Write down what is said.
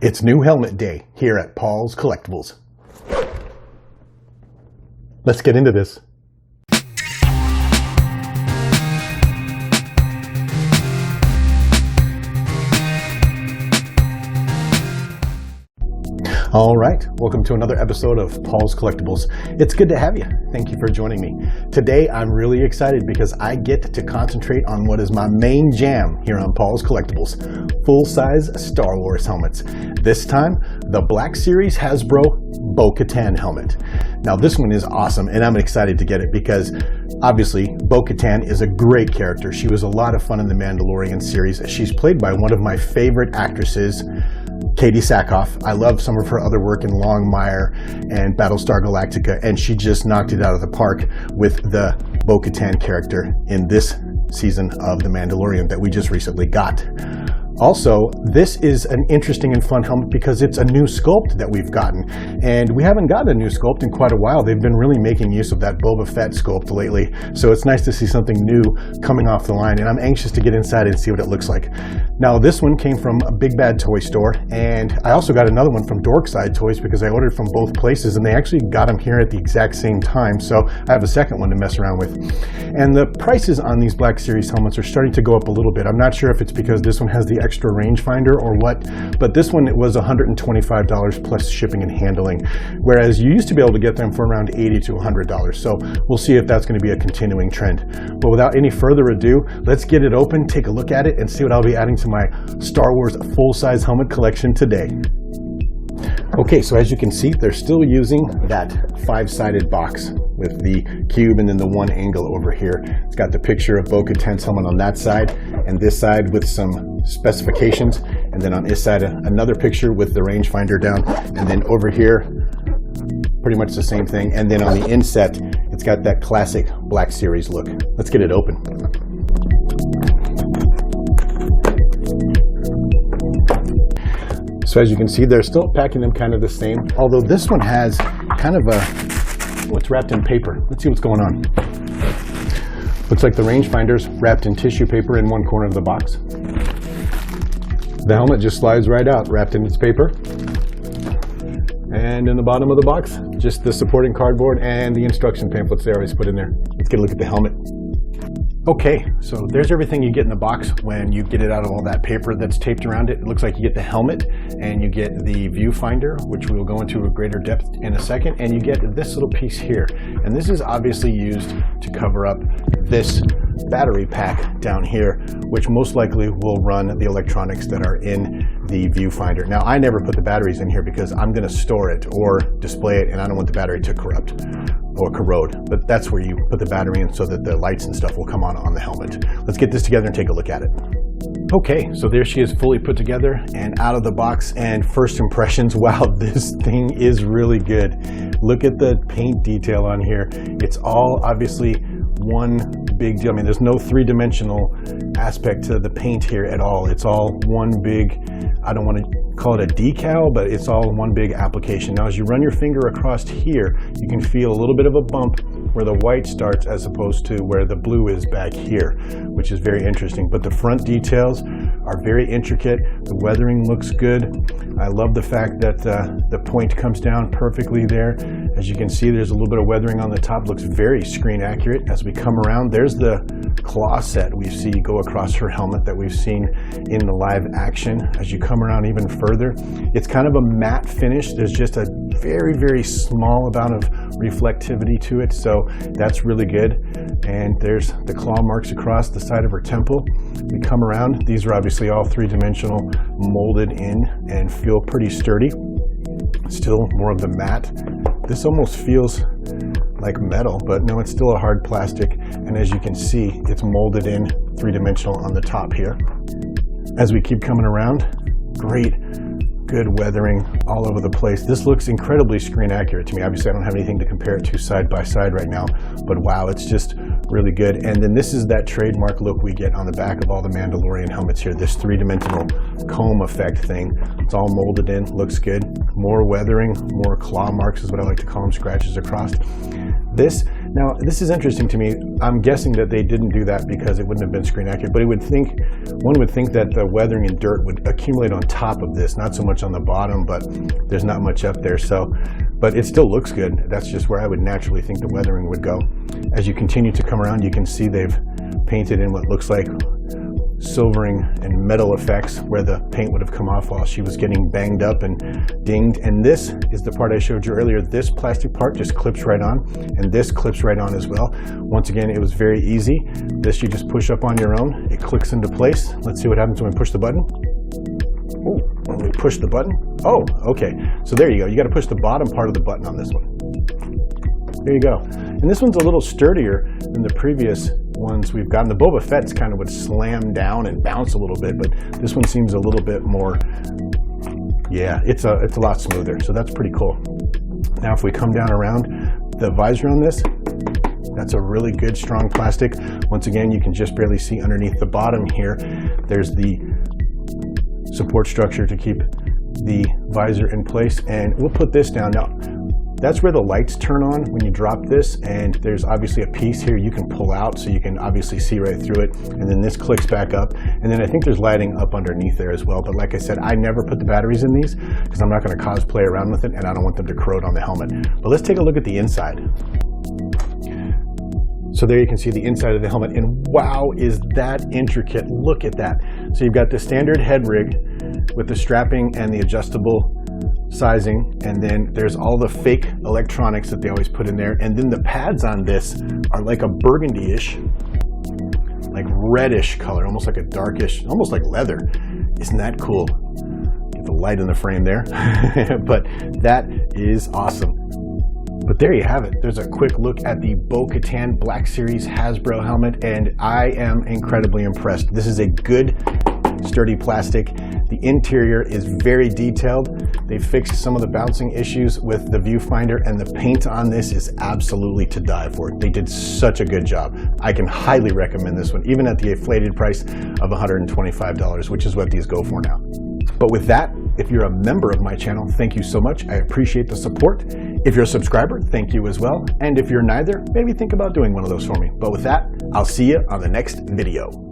It's new helmet day here at Paul's Collectibles. Let's get into this. All right, welcome to another episode of Paul's Collectibles. It's good to have you. Thank you for joining me. Today, I'm really excited because I get to concentrate on what is my main jam here on Paul's Collectibles, full-size Star Wars helmets. This time, the Black Series Hasbro Bo-Katan helmet. Now, this one is awesome, and I'm excited to get it because obviously, Bo-Katan is a great character. She was a lot of fun in the Mandalorian series. She's played by one of my favorite actresses, Katie Sackhoff. I love some of her other work in Longmire and Battlestar Galactica, and she just knocked it out of the park with the Bo-Katan character in this season of The Mandalorian that we just recently got. Also, this is an interesting and fun helmet because it's a new sculpt that we've gotten, and we haven't gotten a new sculpt in quite a while. They've been really making use of that Boba Fett sculpt lately, so it's nice to see something new coming off the line, and I'm anxious to get inside and see what it looks like. Now, this one came from a Big Bad Toy Store, and I also got another one from Dorkside Toys because I ordered from both places, and they actually got them here at the exact same time, so I have a second one to mess around with. And the prices on these Black Series helmets are starting to go up a little bit. I'm not sure if it's because this one has the extra rangefinder or what, but this one, it was $125 plus shipping and handling, whereas you used to be able to get them for around $80 to $100. So we'll see if that's going to be a continuing trend. But without any further ado, let's get it open, take a look at it, and see what I'll be adding to my Star Wars full-size helmet collection today. Okay, so as you can see, they're still using that five-sided box with the cube and then the one angle over here. It's got the picture of Bo-Katan's helmet on that side, and this side with some specifications, and then on this side another picture with the rangefinder down, and then over here pretty much the same thing, and then on the inset it's got that classic Black Series look. Let's get it open. So as you can see, they're still packing them kind of the same, although this one has kind of it's wrapped in paper. Let's see what's going on. Looks like the rangefinder's wrapped in tissue paper in one corner of the box. The helmet just slides right out, wrapped in its paper. And in the bottom of the box, just the supporting cardboard and the instruction pamphlets they always put in there. Let's get a look at the helmet. Okay, so there's everything you get in the box when you get it out of all that paper that's taped around it. It looks like you get the helmet, and you get the viewfinder, which we will go into a greater depth in a second, and you get this little piece here. And this is obviously used to cover up this battery pack down here, which most likely will run the electronics that are in the viewfinder. Now, I never put the batteries in here because I'm going to store it or display it, and I don't want the battery to corrupt or corrode, but that's where you put the battery in so that the lights and stuff will come on the helmet. Let's get this together and take a look at it. Okay, so there she is, fully put together and out of the box, and first impressions, wow, this thing is really good. Look at the paint detail on here. It's all obviously one big deal. I mean, there's no three-dimensional aspect to the paint here at all. It's all one big, I don't want to call it a decal, but it's all one big application. Now, as you run your finger across here, you can feel a little bit of a bump where the white starts as opposed to where the blue is back here, which is very interesting. But the front details are very intricate. The weathering looks good. I love the fact that the point comes down perfectly there. As you can see, there's a little bit of weathering on the top. Looks very screen accurate. As we come around, there's the claw set we see go across her helmet that we've seen in the live action. As you come around even further, it's kind of a matte finish. There's just a very, very small amount of reflectivity to it, so that's really good. And there's the claw marks across the side of her temple. We come around, these are obviously all three-dimensional, molded in, and feel pretty sturdy. Still more of the matte. This almost feels like metal, but no, it's still a hard plastic. And as you can see, it's molded in three-dimensional on the top here. As we keep coming around, great, good weathering all over the place. This looks incredibly screen accurate to me. Obviously, I don't have anything to compare it to side by side right now, but wow, it's just really good. And then this is that trademark look we get on the back of all the Mandalorian helmets here, this three-dimensional comb effect thing. It's all molded in, looks good. More weathering, more claw marks is what I like to call them, scratches across. This Now, this is interesting to me. I'm guessing that they didn't do that because it wouldn't have been screen accurate, but one would think that the weathering and dirt would accumulate on top of this, not so much on the bottom, but there's not much up there. So, but it still looks good. That's just where I would naturally think the weathering would go. As you continue to come around, you can see they've painted in what looks like silvering and metal effects where the paint would have come off while she was getting banged up and dinged. And this is the part I showed you earlier. This plastic part just clips right on, and this clips right on as well. Once again, it was very easy. This you just push up on your own. It clicks into place. Let's see what happens when we push the button. Oh, when we push the button. Oh, okay. So there you go. You got to push the bottom part of the button on this one. There you go. And this one's a little sturdier than the previous ones we've gotten. The Boba Fett's kind of would slam down and bounce a little bit, but this one seems a little bit more, yeah, it's a lot smoother. So that's pretty cool. Now, if we come down around the visor on this, that's a really good, strong plastic. Once again, you can just barely see underneath the bottom here. There's the support structure to keep the visor in place, and we'll put this down. Now, that's where the lights turn on when you drop this, and there's obviously a piece here you can pull out so you can obviously see right through it, and then this clicks back up, and then I think there's lighting up underneath there as well. But like I said, I never put the batteries in these because I'm not going to cosplay around with it, and I don't want them to corrode on the helmet. But let's take a look at the inside. So there you can see the inside of the helmet, and wow, is that intricate. Look at that. So you've got the standard head rig with the strapping and the adjustable sizing, and then there's all the fake electronics that they always put in there, and then the pads on this are like a burgundy-ish, like reddish color, almost like a darkish, almost like leather. Isn't that cool? Get the light in the frame there. But that is awesome. But there you have it. There's a quick look at the Bo-Katan Black Series Hasbro helmet, and I am incredibly impressed. This is a good, sturdy plastic. The interior is very detailed. They fixed some of the bouncing issues with the viewfinder, and the paint on this is absolutely to die for. They did such a good job. I can highly recommend this one, even at the inflated price of $125, which is what these go for now. But with that, if you're a member of my channel, thank you so much. I appreciate the support. If you're a subscriber, thank you as well. And if you're neither, maybe think about doing one of those for me. But with that, I'll see you on the next video.